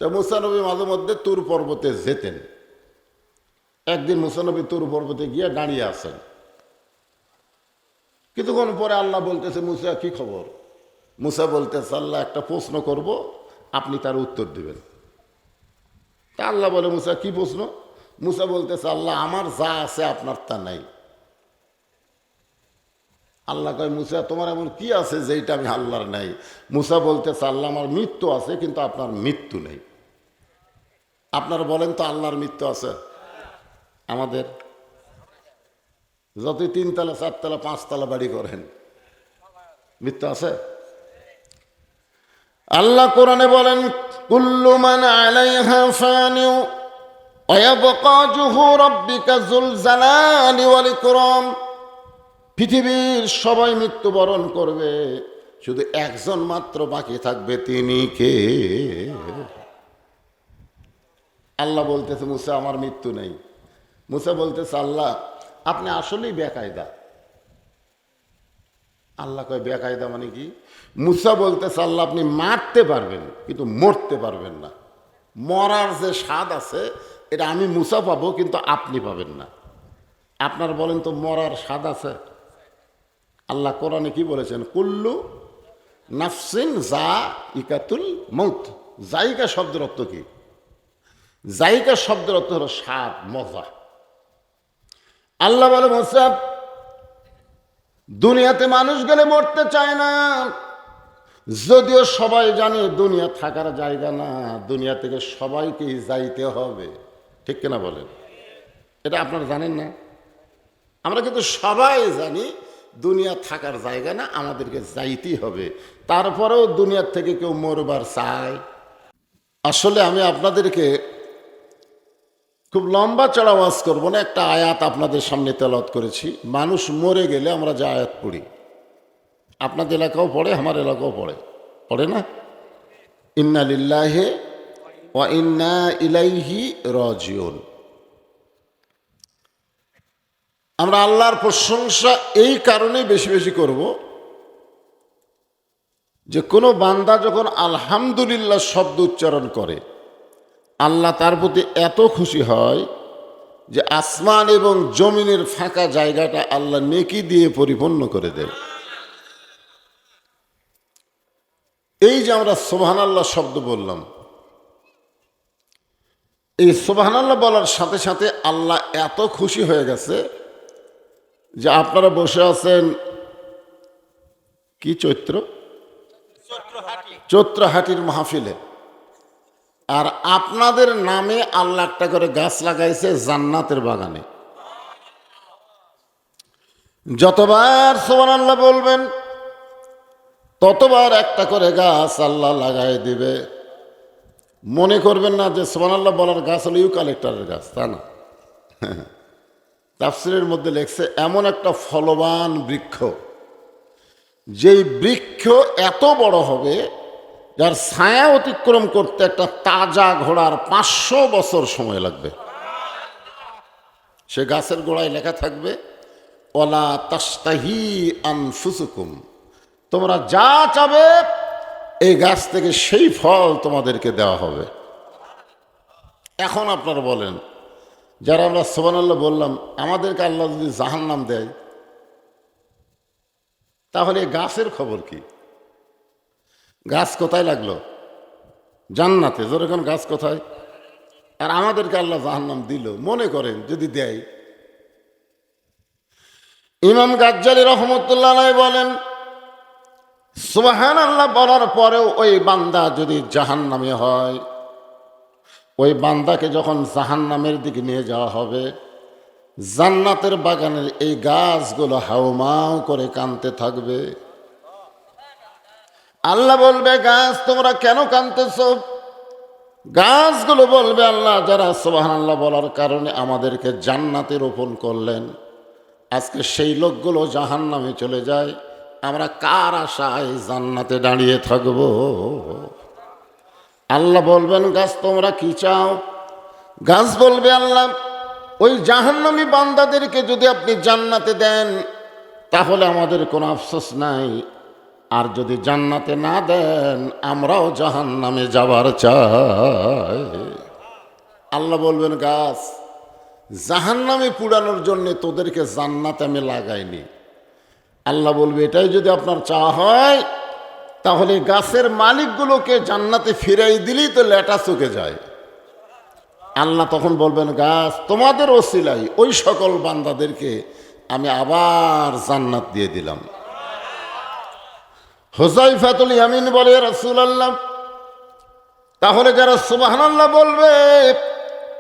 তো মুসা নবী মাঝে মধ্যে তুর পর্বতে যেতেন। একদিন মুসা নবী তুর পর্বতে গিয়ে দাঁড়িয়ে আছেন। কিছুক্ষণ পরে আল্লাহ বলতেছে, মুসা কি খবর? মুসা বলতেছে, আল্লাহ একটা প্রশ্ন করব, আপনি তার উত্তর দিবেন। তা আল্লাহ বলে, মুসা কি প্রশ্ন? মুসা বলতেছে, আল্লাহ আমার যা আছে আপনার তা নাই। আল্লাহ কয়, মুসা তোমার এমন কি আছে যেটা আমি আল্লাহর নাই? মুসা বলতেছে, আল্লাহ আমার মৃত্যু আছে কিন্তু আপনার মৃত্যু নেই। আপনারা বলেন তো আল্লাহর মৃত্যু আছে? আমাদের যতই 3 তলা 4 তলা 5 তলা বাড়ি করেন, মৃত্যু আছে? আল্লাহ কোরআনে বলেন, কুল্লু মান আলাইহা ফানি ওয়া ইয়াবকা ওয়াজহু রাব্বিকা যুল জালালি ওয়াল ইকরাম। পৃথিবীর সবাই মৃত্যুবরণ করবে, শুধু একজন মাত্র বাকি থাকবে, তিনি কে? আল্লাহ বলতেছে, মুসা আমার মৃত্যু নেই। মুসা বলতেছে, আল্লাহ আপনি আসলেই বেকায়দা। আল্লাহ কয়, বেকায়দা মানে কি? মুসা বলতেছে, আল্লাহ আপনি মারতে পারবেন কিন্তু মরতে পারবেন না। মরার যে স্বাদ আছে এটা আমি মুসা পাবো কিন্তু আপনি পাবেন না। আপনার বলেন তো মরার স্বাদ আছে? আল্লাহ কোরআনে কি বলেছেন? কুল্লু নাফসিন যায়িকাতুল মউত। জায়গা শব্দের অর্থ কি? জায়গা শব্দের অর্থ হলো স্বাদ, মজা। আল্লাহ বলে, মুসা দুনিয়াতে মানুষ গেলে মরতে চায় না, যদিও সবাই জানে দুনিয়া থাকার জায়গা না, দুনিয়া থেকে সবাইকেই যাইতে হবে। ঠিক কিনা বলেন? এটা আপনারা জানেন না? আমরা কিন্তু সবাই জানি দুনিয়া থাকার জায়গা না, আমাদেরকে যাইতেই হবে। তারপরেও দুনিয়ার থেকে কেউ মরবার চায়? আসলে আমি আপনাদেরকে খুব লম্বা চড়া ওয়াজ করবো না, একটা আয়াত আপনাদের সামনে তেলাওয়াত করেছি। মানুষ মরে গেলে আমরা যে আয়াত পড়ি, আপনাদের এলাকাও পড়ে, আমার এলাকাও পড়ে, পড়ে না? ইন্না লিল্লাহি ওয়া ইন্না ইলাইহি রাজিউন। আমরা আল্লাহর প্রশংসা এই কারণেই বেশি বেশি করব যে কোনো বান্দা যখন আলহামদুলিল্লাহ শব্দ উচ্চারণ করে, আল্লাহ তার প্রতি এত খুশি হয় যে আসমান এবং জমিনের ফাঁকা জায়গাটা আল্লাহ নেকি দিয়ে পরিপূর্ণ করে দেন। এই যে আমরা সুবহানাল্লাহ শব্দ বললাম, এই সুবহানাল্লাহ বলার সাথে সাথে আল্লাহ এত খুশি হয়ে গেছে যে আপনারা বসে আছেন কি চৈত্রহাটির মাহফিলে, আর আপনাদের নামে আল্লাহ একটা করে গাছ লাগাইছে জান্নাতের বাগানে। যতবার সুবহানাল্লাহ বলবেন ততবার একটা করে গাছ আল্লাহ লাগাই দিবে। মনে করবেন না যে সুবহানাল্লাহ বলার গাছ হলো ইউক্যালিপটাসের গাছ, তা না। তাফসীরের মধ্যে লেখছে এমন একটা ফলবান বৃক্ষ, যেই বৃক্ষ এত বড় হবে যার ছায়া অতিক্রম করতে একটা তাজা ঘোড়ার 500 বছর সময় লাগবে। সে গাছের গোড়ায় লেখা থাকবে, ওয়ালা তাশতাহি আনফুসুকুম, তোমরা যা চাবে এই গাছ থেকে সেই ফল তোমাদেরকে দেওয়া হবে। এখন আপনারা বলেন, যারা আমরা সুবহানাল্লাহ বললাম, আমাদেরকে আল্লাহ যদি জাহান্নাম দেয় তাহলে গাছের খবর কি? গাছ কোথায় লাগলো? জান্নাতে। জোরে কোন গাছ কোথায়? আর আমাদেরকে আল্লাহ জাহান্নাম দিল, মনে করেন যদি দেয়। ইমাম গাজ্জালী রাহমাতুল্লাহ আলাইহি বলেন, সুবহানাল্লাহ বলার পরেও ওই বান্দা যদি জাহান্নামে হয়, ওই বান্দাকে যখন জাহান্নামের দিকে নিয়ে যাওয়া হবে, জান্নাতের বাগানের এই গাছগুলো হাউমাউ করে কাঁদতে থাকবে। আল্লাহ বলবে, গাছ তোমরা কেন কাঁদতেছ? গাছগুলো বলবে, আল্লাহ যারা সুবহানাল্লাহ বলার কারণে আমাদেরকে জান্নাতে রোপণ করলেন, আজকে সেই লোকগুলো জাহান্নামে চলে যায়, আমরা কার আশায় জান্নাতে দাঁড়িয়ে থাকব? আল্লাহ বলবেন, গাছ তোমরা কি চাও? গাছ বলবে, আল্লাহ ওই জাহান্নামী বান্দাদেরকে যদি আপনি জান্নাতে দেন তাহলে আমাদের কোনো আফসোস নাই, আর যদি জান্নাতে না দেন আমরাও জাহান্নামে যাবার চাই। আল্লাহ বলবেন গাছ, জাহান্নামে পুড়ানোর জন্য তোদেরকে জান্নাতে আমি লাগাইনি। আল্লাহ বলবে এটাই যদি আপনার চাওয়া হয় তাহলে গাছের মালিকগুলোকে জান্নাতে ফিরাই দিলেই তো লেটা চুকে যায়। আল্লাহ তখন বলবেন গাছ, তোমাদের ওসিলাই ওই সকল বান্দাদেরকে আমি আবার জান্নাত দিয়ে দিলাম। হুযায়ফাতুল ইয়ামিন বলে, রাসূলুল্লাহ, তাহলে যারা সুবহানাল্লাহ বলবে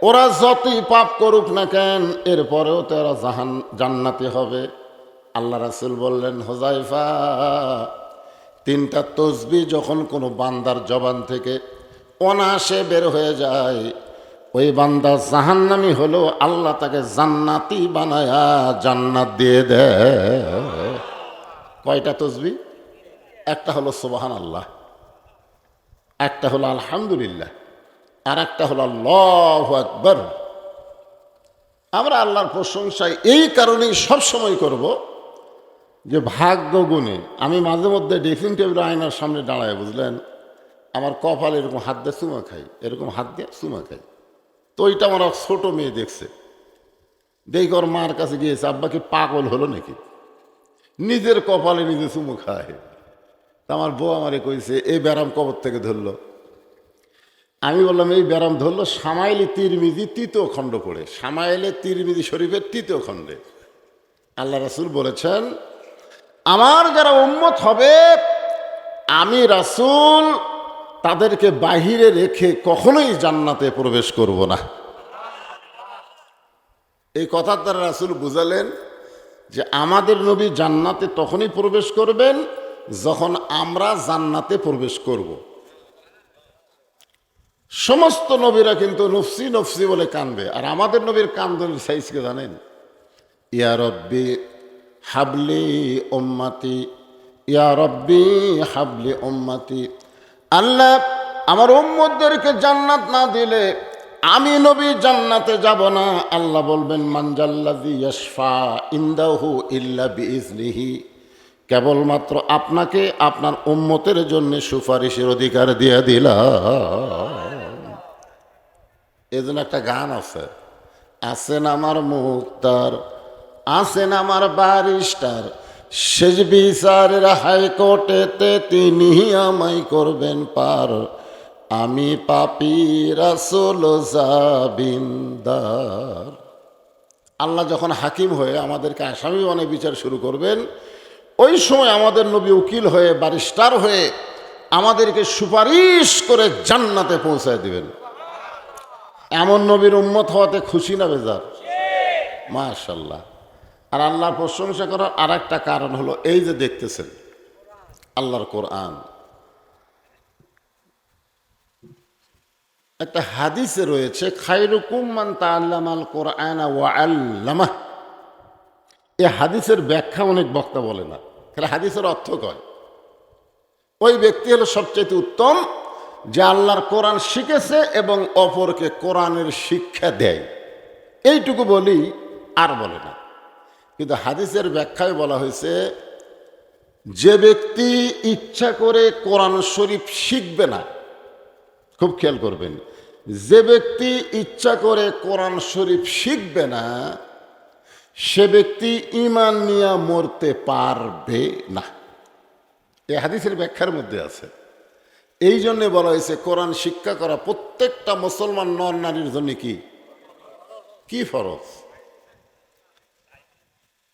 ওরা যতই পাপ করুক না কেন এরপরেও তো এরা জান্নাতি হবে। আল্লাহ রাসূল বললেন, হুযায়ফা, তিনটা তসবিহ যখন কোনো বান্দার জবান থেকে অনায়াসে বের হয়ে যায় ওই বান্দা জাহান্নামী হলেও আল্লাহ তাকে জান্নাতি বানায়া জান্নাত দিয়ে দেয়। কয়টা তসবিহ? একটা হলো সুবহানাল্লাহ, একটা হলো আলহামদুলিল্লাহ, আর একটা হলো আল্লাহু আকবার। আমরা আল্লাহর প্রশংসায় এই কারণেই সবসময় করব যে ভাগ্য গুণে আমি মাঝে মধ্যে ড্রেসিং টেবিল আয়নার সামনে দাঁড়ায়, বুঝলেন, আমার কপাল এরকম হাত দিয়ে চুমা খাই, এরকম হাত দিয়ে চুমা খাই। তো ওইটা আমার ছোটো মেয়ে দেখছে, দেখি ওর মার কাছে গিয়েছে, আব্বা কি পাগল হলো নাকি, নিজের কপালে নিজে চুমু খায়। তা আমার বউ আমারে কইছে এই ব্যারাম কবর থেকে ধরলো। আমি বললাম এই ব্যারাম ধরলো সামাইলে তিরমিজি তৃতীয় খণ্ড পড়ে, সামাইলে তিরমিজি শরীফের তৃতীয় খণ্ডে। আল্লাহ রাসূল বলেছেন, আমার যারা উম্মত হবে আমি রাসূল তাদেরকে বাহিরে রেখে কখনোই জান্নাতে প্রবেশ করব না। এই কথার দ্বারা রাসূল বুঝালেন যে আমাদের নবী জান্নাতে তখনই প্রবেশ করবেন যখন আমরা জান্নাতে প্রবেশ করব। সমস্ত নবীরা কিন্তু নফসি নফসি বলে কাঁদবে, আর আমাদের নবীর কান্দনের সাইজকে জানেন? ইয়া রব্বি হাবলি উম্মতি, ইয়া রব্বি হাবলি উম্মতি। আল্লাহ, আমার উম্মতদেরকে জান্নাত না দিলে আমি নবী জান্নাতে যাব না। আল্লাহ বলবেন, মানজাল্লাযী ইয়াশফা ইনদাহু ইল্লা বিইজনিহি, কেবলমাত্র আপনাকে আপনার উম্মতের জন্য সুপারিশের অধিকার দিয়ে দিলাম। এজন্য একটা গান আছে, আছেন আমার মুক্তার, আছেন আমার ব্যারিস্টার, শেষ বিচারের হাইকোর্টেতে তিনি আমায় করবেন পার, আমি পাপী রাসূল জাবিনদার। আল্লাহ যখন হাকিম হয়ে আমাদেরকে আসামি বানিয়ে বিচার শুরু করবেন, ওই সময় আমাদের নবী উকিল হয়ে ব্যারিস্টার হয়ে আমাদেরকে সুপারিশ করে জান্নাতে পৌঁছায় দিবেন। এমন নবীর উম্মত হওয়াতে খুশি না বেজার? মাশাআল্লাহ। আর আল্লাহর প্রশংসা করার আর একটা কারণ হলো এই যে দেখতেছেন আল্লাহর কোরআন। একটা হাদিসে রয়েছে, খায়রুকুম মান তাআল্লামাল কোরআনা ওয়া আল্লামাহ। এই হাদিসের ব্যাখ্যা অনেক বক্তা বলে না, তাহলে হাদিসের অর্থ কয় ওই ব্যক্তি হলো সবচেয়ে উত্তম যে আল্লাহর কোরআন শিখেছে এবং অপরকে কোরআনের শিক্ষা দেয়। এইটুকু বলি, আর বলে না। কিন্তু হাদিসের ব্যাখ্যায় বলা হয়েছে যে ব্যক্তি ইচ্ছা করে কোরআন শরীফ শিখবে না, খুব খেয়াল করবেন, যে ব্যক্তি ইচ্ছা করে কোরআন শরীফ শিখবে না সে ব্যক্তি ঈমান নিয়ে মরতে পারবে না। এই হাদিসের ব্যাখ্যার মধ্যে আছে। এই জন্যে বলা হয়েছে কোরআন শিক্ষা করা প্রত্যেকটা মুসলমান নর নারীর জন্য কি ফরজ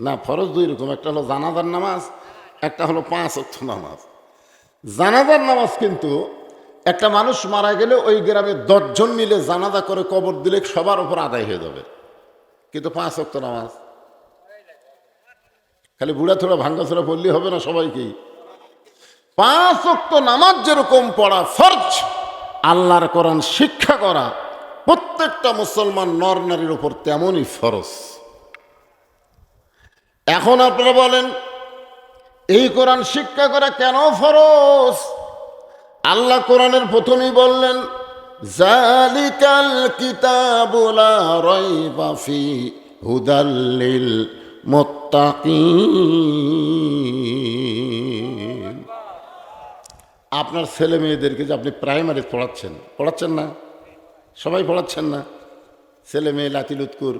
না। ফরজ দুই রকম, একটা হলো জানাজার নামাজ, একটা হলো 5 ওয়াক্ত নামাজ। জানাজার নামাজ কিন্তু একটা মানুষ মারা গেলে ওই গ্রামে 10 জন মিলে জানাজা করে কবর দিলে সবার উপর আদায় হয়ে যাবে। কিন্তু 5 ওয়াক্ত নামাজ খালি বুড়া থোড়া ভাঙ্গাচোরা পড়লেই হবে না, সবাইকেই 5 ওয়াক্ত নামাজ যেরকম পড়া ফরজ, আল্লাহর কোরআন শিক্ষা করা প্রত্যেকটা মুসলমান নর নারীর উপর তেমনই ফরজ। এখন আপনারা বলেন এই কোরআন শিক্ষা করা কেন ফরজ? আল্লাহ কোরআনের প্রথমেই বললেন, জালিকাল কিতাবু লা রাইবা ফি হুদাল লিল মুত্তাকিন। আপনার ছেলে মেয়েদেরকে যে আপনি প্রাইমারি পড়াচ্ছেন না? সবাই পড়াচ্ছেন না? ছেলে মেয়ে লাতিলুৎকুর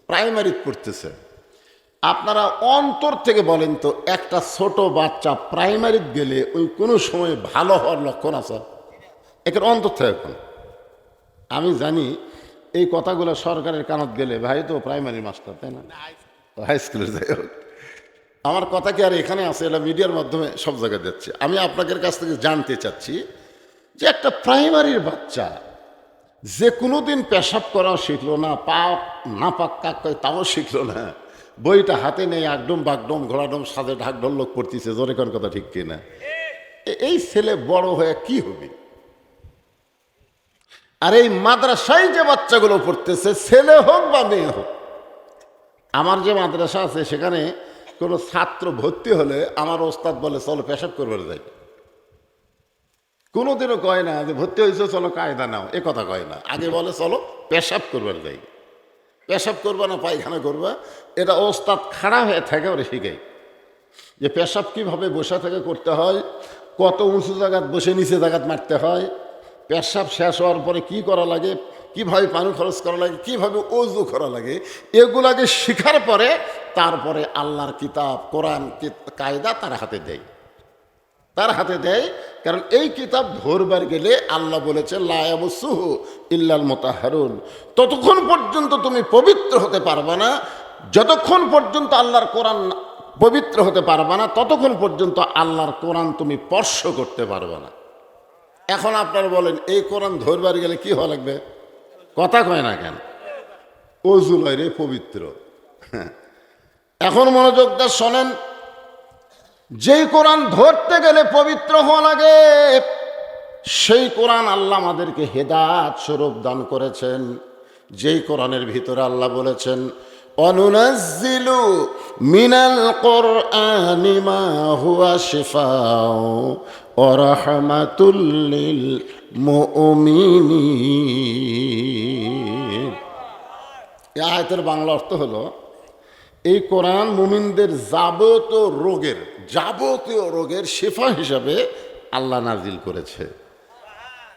প্রাইমারি পড়তেছে। আপনারা অন্তর থেকে বলেন তো, একটা ছোট বাচ্চা প্রাইমারি গেলে ওই কোনো সময় ভালো হওয়ার লক্ষণ আছে? একের অন্তর থেকে এখন আমি জানি এই কথাগুলো সরকারের কানত গেলে ভাই তো প্রাইমারি মাস্টার, তাই না? হাই স্কুলের যাই হোক, আমার কথা কি আর এখানে আছে? এটা মিডিয়ার মাধ্যমে সব জায়গায় যাচ্ছে। আমি আপনাদের কাছ থেকে জানতে চাচ্ছি যে একটা প্রাইমারির বাচ্চা যে কোনো দিন পেশাব করাও শিখলো না, পা না পাক কাক করে তাও শিখলো না, বইটা হাতে নেই একদম বাগডম ঘোড়াডম সাজে ঢাকঢোল লোক পড়তেছে, জোরে কোন কথা ঠিক কিনা? এই ছেলে বড় হয়ে কি হবে? আর এই মাদ্রাসায় যে বাচ্চাগুলো পড়তেছে, ছেলে হোক বা মেয়ে হোক, আমার যে মাদ্রাসা আছে সেখানে কোনো ছাত্র ভর্তি হলে আমার ওস্তাদ বলে চলো পেশাব করবার যাই। কোনোদিনও কয় না যে ভর্তি হয়েছে চলো কায়দা নাও, এ কথা কয় না। আগে বলে চলো পেশাব করবার যাই। পেশাব করবা না পায়খানা করবা, এটা ওস্তাদ খাড়া হয়ে থাকে ওরা শিখায় যে পেশাব কীভাবে বসে থেকে করতে হয়, কত উঁচু জায়গাত বসে নিচে জায়গাত মারতে হয়, পেশাব শেষ হওয়ার পরে কি করা লাগে, কিভাবে পানি খরচ করা লাগে, কিভাবে ওযু করা লাগে, এগুলাকে শিখার পরে তারপরে আল্লাহর কিতাব কোরআন কায়দা তার হাতে দেয়। কারণ এই কিতাব ধরবার গেলে আল্লাহ বলেছে লা ইয়ামুসুহু ইল্লাল মুতাহহারুন, ততক্ষণ পর্যন্ত তুমি পবিত্র হতে পারবে না, যতক্ষণ পর্যন্ত আল্লাহর কোরআন পবিত্র হতে পারবে না, ততক্ষণ পর্যন্ত আল্লাহর কোরআন তুমি স্পর্শ করতে পারবে না। এখন আপনারা বলেন এই কোরআন ধরবার গেলে কি হওয়া লাগবে? কথা কয় না কেন? ওযু লয় রে পবিত্র। এখন মনোযোগ দিয়ে শোনেন, যেই কোরআন ধরতে গেলে পবিত্র হওয়া লাগে, সেই কোরআন আল্লাহ আমাদেরকে হেদায়েত স্বরূপ দান করেছেন। যেই কোরআনের ভিতরে আল্লাহ বলেছেন অনুনাজ্জিলু মিনাল কুরআনি মা হুয়া শিফাউ ওয়া রাহমাতুল লিল মুমিনিন। এই আয়াতের বাংলা অর্থ হলো এই কোরআন মুমিনদের যাবতীয় রোগের শিফা হিসাবে আল্লাহ নাজিল করেছে।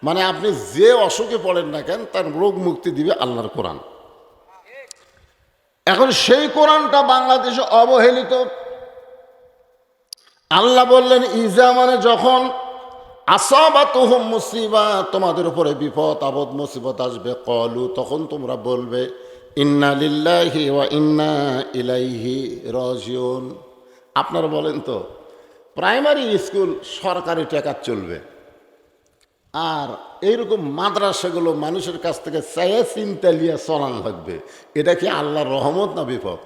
মানে আপনি যে অসুখে পড়েন না কেন তার রোগ মুক্তি দিবে আল্লাহর কোরআন। এখন সেই কোরআনটা বাংলাদেশে অবহেলিত। আল্লাহ বললেন ইজা মানে যখন আসাবাতুহুম মুসিবা, তোমাদের উপরে বিপদ আপদ মুসিবত আসবে, ক্বালু তখন তোমরা বলবে ইন্না লিল্লাহি ওয়া ইন্না ইলাইহি রাজিউন। আপনারা বলেন তো, প্রাইমারি স্কুল সরকারি টাকা চলবে, আর এইরকম মাদ্রাসাগুলো মানুষের কাছ থেকে চাইয়া চিন্তা লিয়া চলান লাগবে, এটা কি আল্লাহর রহমত না বিপদ?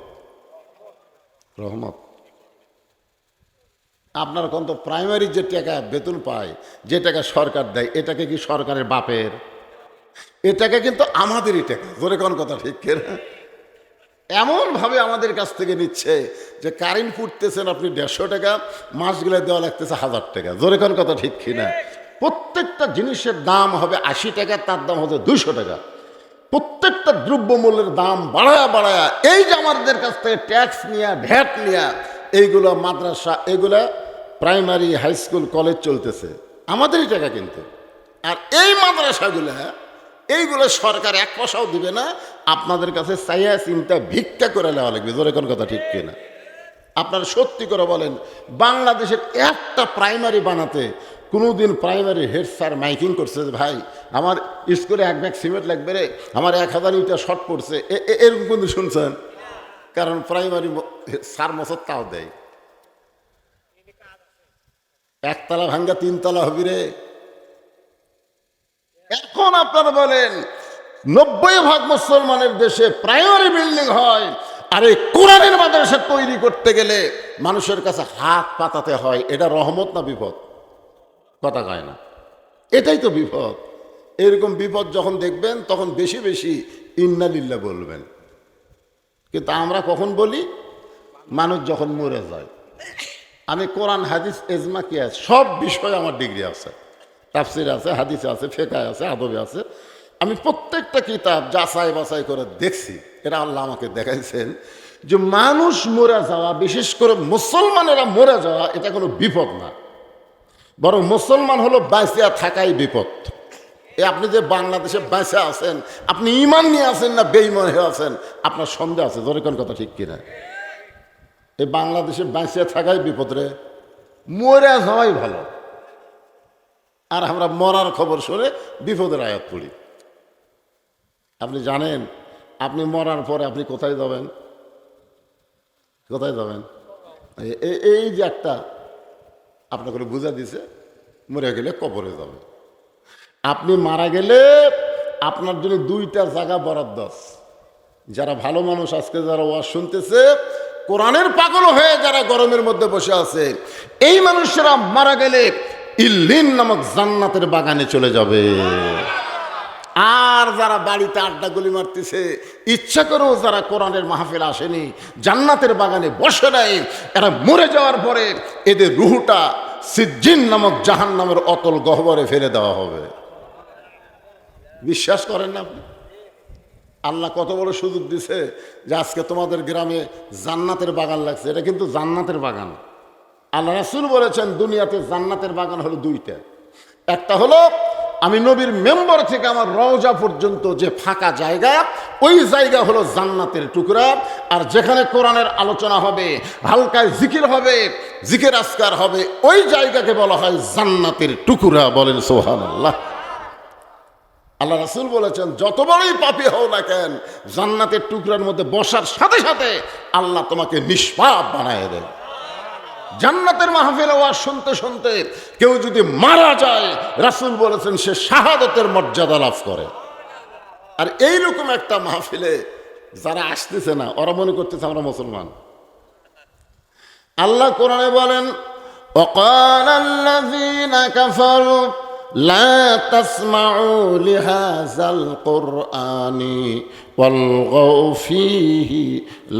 রহমত। আপনার কোন তো প্রাইমারি যে টাকা বেতন পায়, যে টাকা সরকার দেয়, এটাকে কি সরকারের বাপের? এটাকে কিন্তু আমাদেরই টাকা, জোরে কোন কথা ঠিক না? এমনভাবে আমাদের কাছ থেকে নিচ্ছে যে কারেন্ট ফুটতেছেন আপনি 150 টাকা, মাসগুলো দেওয়া লাগতেছে 1000 টাকা, জোরে কোন কথা ঠিক কিনা? প্রত্যেকটা জিনিসের দাম হবে 80 টাকা, তার দাম হবে 200 টাকা। প্রত্যেকটা দ্রব্যমূল্যের দাম বাড়ায়া এই যে আমাদের কাছ থেকে ট্যাক্স নিয়ে ভ্যাট নিয়ে এইগুলো মাদ্রাসা, এগুলা প্রাইমারি হাই স্কুল কলেজ চলতেছে আমাদেরই টাকা কিন্তু। আর এই এইগুলো সরকার 1 পয়সাও দিবে না, আপনাদের কাছে চাইয়া চিন্তা ভিক্ষা করে নেওয়া লাগবে, জোরে কোন কথা ঠিক কিনা? আপনারা সত্যি করে বলেন, বাংলাদেশের একটা প্রাইমারি বানাতে কোনোদিন প্রাইমারি হেড স্যার মাইকিং করছে যে ভাই আমার স্কুলে 1 ব্যাগ সিমেন্ট লাগবে রে, আমার 1000 ইটা শর্ট পড়ছে, এরকম কিন্তু শুনছেন? কারণ প্রাইমারি স্যার মশর তাও দেয়, 1 তলা ভাঙ্গা 3 তলা হবি রে। এখন আপনারা বলেন 90% মুসলমানের দেশে প্রাইমারি বিল্ডিং হয়, আর এই কোরআনের মাদ্রাসা তৈরি করতে গেলে মানুষের কাছে হাত পাতাতে হয়, এটা রহমত না বিপদ? কথা কয় না, এটাই তো বিপদ। এরকম বিপদ যখন দেখবেন তখন বেশি বেশি ইন্না লিল্লাহ বলবেন। কিন্তু আমরা কখন বলি? মানুষ যখন মরে যায়। আমি কোরআন হাদিস এজমা কিয়াস সব বিষয়ে আমার ডিগ্রি আছে, তাফসির আছে, হাদিস আছে, ফিকহ আছে, আদবে আছে। আমি প্রত্যেকটা কিতাব যাচাই বাছাই করে দেখছি। এটা আল্লাহ আমাকে দেখাইছেন যে মানুষ মরে যাওয়া, বিশেষ করে মুসলমানেরা মরে যাওয়া, এটা কোনো বিপদ না। বরং মুসলমান হলো বাইসিয়া থাকাই বিপদ। আপনি যে বাংলাদেশে বাইসে আছেন, আপনি ইমান নিয়ে আছেন না বেঈমান হয়ে আছেন, আপনার সন্দেহ আছে। জোরে কোন কথা ঠিক কিনা? এই বাংলাদেশে বাইসিয়া থাকাই বিপদ রে, মরে যাওয়াই ভালো। আর আমরা মরার খবর শুনে বিপদের আয়াত পড়ি। আপনি জানেন আপনি মরার পরে আপনি কোথায় যাবেন? কোথায় যাবেন? এই যে একটা আপনাকে বুঝা দিছে, মরে গেলে কবরে যাবে। আপনি মারা গেলে আপনার জন্য দুইটা জায়গা বরাদ্দ আছে। যারা ভালো মানুষ আজকে যারা ওয়াজ শুনতেছে, কোরআনের পাগল হয়ে যারা গরমের মধ্যে বসে আছে, এই মানুষেরা মারা গেলে ইল্লিন নামক জান্নাতের বাগানে চলে যাবে। আর যারা বাড়িতে আড্ডা গুলি মারতেছে, ইচ্ছা করেও যারা কোরআনের মাহফিল আসেনি, জান্নাতের বাগানে বসে নাই, এরা মরে যাওয়ার পরে এদের রুহটা সিজ্জিন নামক জাহান্নামের অতল গহ্বরে ফেলে দেওয়া হবে। বিশ্বাস করেন না আপনি? আল্লাহ কত বড় সুযোগ দিছে যে আজকে তোমাদের গ্রামে জান্নাতের বাগান লাগছে। এটা কিন্তু জান্নাতের বাগান। আল্লাহ রাসূল বলেছেন দুনিয়াতে জান্নাতের বাগান হলো দুইটা। একটা হলো আমি নবীর মেম্বার থেকে আমার রওজা পর্যন্ত যে ফাঁকা জায়গা, ওই জায়গা হলো জান্নাতের টুকরা। আর যেখানে কোরআনের আলোচনা হবে, হালকায় জিকির হবে, জিকির আজকার হবে, ওই জায়গাকে বলা হয় জান্নাতের টুকরা। বলেন সুবহানাল্লাহ। আল্লাহ রাসূল বলেছেন যত বড়ই পাপী হও না কেন, জান্নাতের টুকরার মধ্যে বসার সাথে সাথে আল্লাহ তোমাকে নিষ্পাপ বানায় দেয়। জান্নাতের মাহফিলে ওয়াজ শুনতে শুনতে কেউ যদি মারা যায়, রাসূল বলেছেন সে শাহাদাতের মর্যাদা লাভ করে। আর এইরকম একটা মাহফিলে যারা আসতেছে না, ওরা মনে করতেছে আমরা মুসলমান। আল্লাহ কোরআনে বলেন وقال الذين كفروا لا تسمعوا لهذا القرآن والغوا فيه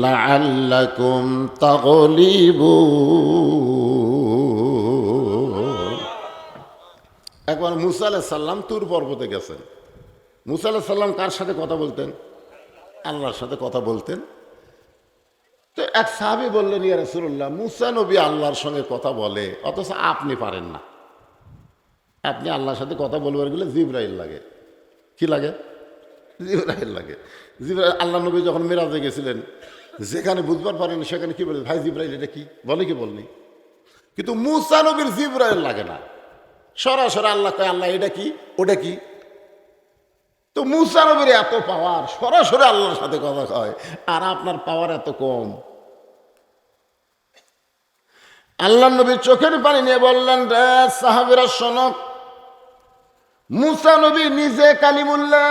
لعلكم تغلبون। একবার মুসা আলাইহিস সালাম তুর পর্বতে গেছেন। মুসা আলাইহিস সালাম কার সাথে কথা বলতেন? আল্লাহর সাথে কথা বলতেন। তো এক সাহাবী বললেন, ইয়া রাসূলুল্লাহ, মুসা নবী আল্লাহর সঙ্গে কথা বলে, অথচ আপনি পারেন না। আপনি আল্লাহর সাথে কথা বলবার গেলে জিবরাইল লাগে। কি লাগে? জিবরাইল লাগে। জিবরাইল, আল্লাহ নবী যখন মেরাজে গেছিলেন, যেখানে বুঝবার পারেন সেখানে কি বলে, ভাই জিবরাইল এটা কি বলে, কি বলনি। কিন্তু মুসা নবীর জিবরাইল লাগে না, সরাসরি আল্লাহ কয় আল্লাহ এটা কি ওটা কি। তো মুসা নবীর এত পাওয়ার, সরাসরি আল্লাহর সাথে কথা কয়, আর আপনার পাওয়ার এত কম। আল্লাহ নবীর চোখের পানি নিয়ে বললেন, রে সাহাবীরা শোনো, মুসা নবী নিজে কালিমুল্লাহ,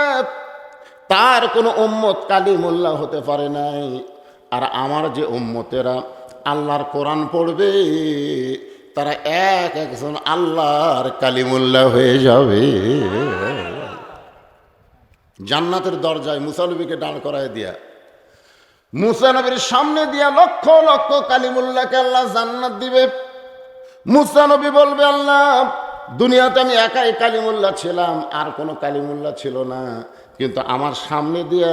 তার কোনো উম্মত কালিমুল্লাহ হতে পারে নাই। আর আমার যে উম্মতেরা আল্লাহর কোরআন পড়বে, তারা এক একজন আল্লাহর কালিমুল্লাহ হয়ে যাবে। জান্নাতের দরজায় মুসা নবীকে দাঁড় করায় দিয়া, মুসা নবীর সামনে দিয়া লক্ষ লক্ষ কালিমুল্লাহকে আল্লাহ জান্নাত দিবে। মুসা নবী বলবে, আল্লাহ দুনিয়াতে আমি একাই কালিমুল্লাহ ছিলাম, আর কোনো কালিমুল্লাহ ছিল না, কিন্তু আমার সামনে দিয়ে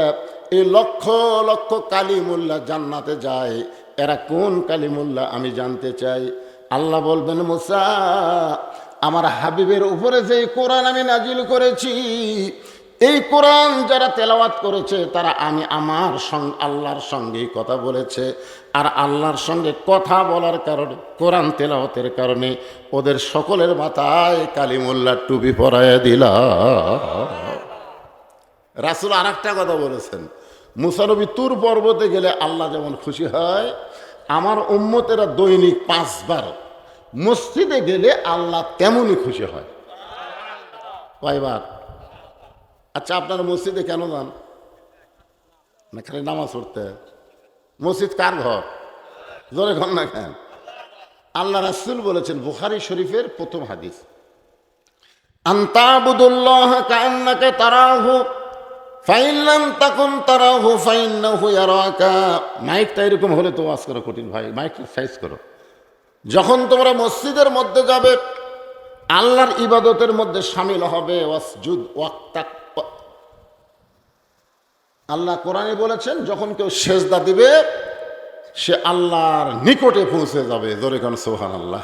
এই লক্ষ লক্ষ কালিমুল্লাহ জান্নাতে যায়, এরা কোন কালিমুল্লাহ আমি জানতে চাই। আল্লাহ বলবেন, মুসা আমার হাবিবের উপরে যে কোরআন আমি নাজিল করেছি, এই কোরআন যারা তেলাওয়াত করেছে তারা আমি আমার সঙ্গে আল্লাহর সঙ্গেই কথা বলেছে। আর আল্লাহর সঙ্গে কথা বলার কারণে, কোরআন তেলাওয়াতের কারণে ওদের সকলের মাথায় কালিমুল্লাহ টুপি পরাইয়া দিলাম। রাসূল আর একটা কথা বলেছেন, মুসা নবী তুর পর্বতে গেলে আল্লাহ যেমন খুশি হয়, আমার উম্মতেরা দৈনিক 5 বার মসজিদে গেলে আল্লাহ তেমনই খুশি হয়। কয়বার? আচ্ছা, আপনারা মসজিদে কেন যান? না খালি নামাজ পড়তে? মসজিদ কার ঘর? জোরে ঘর না কেন? আল্লাহ রাসূল বলেছেন, বুখারী শরীফের প্রথম হাদিস, আনতাবুদুল্লাহ কাআন্নাকা তারাহু ফাইন লাম তাকুন তারাহু ফাইন্নাহু ইয়ারাকা। মাইকটা এরকম হলে তো ওয়াজ করা কঠিন ভাই, মাইকটা সাইজ করো। যখন তোমরা মসজিদের মধ্যে যাবে, আল্লাহর ইবাদতের মধ্যে শামিল হবে, ওয়াসজুদ ওয়াক্তাক। আল্লাহ কোরআনে বলেছেন, যখন কেউ সেজদা দিবে সে আল্লাহর নিকটে পৌঁছে যাবে। জোরে কান সুবহানাল্লাহ।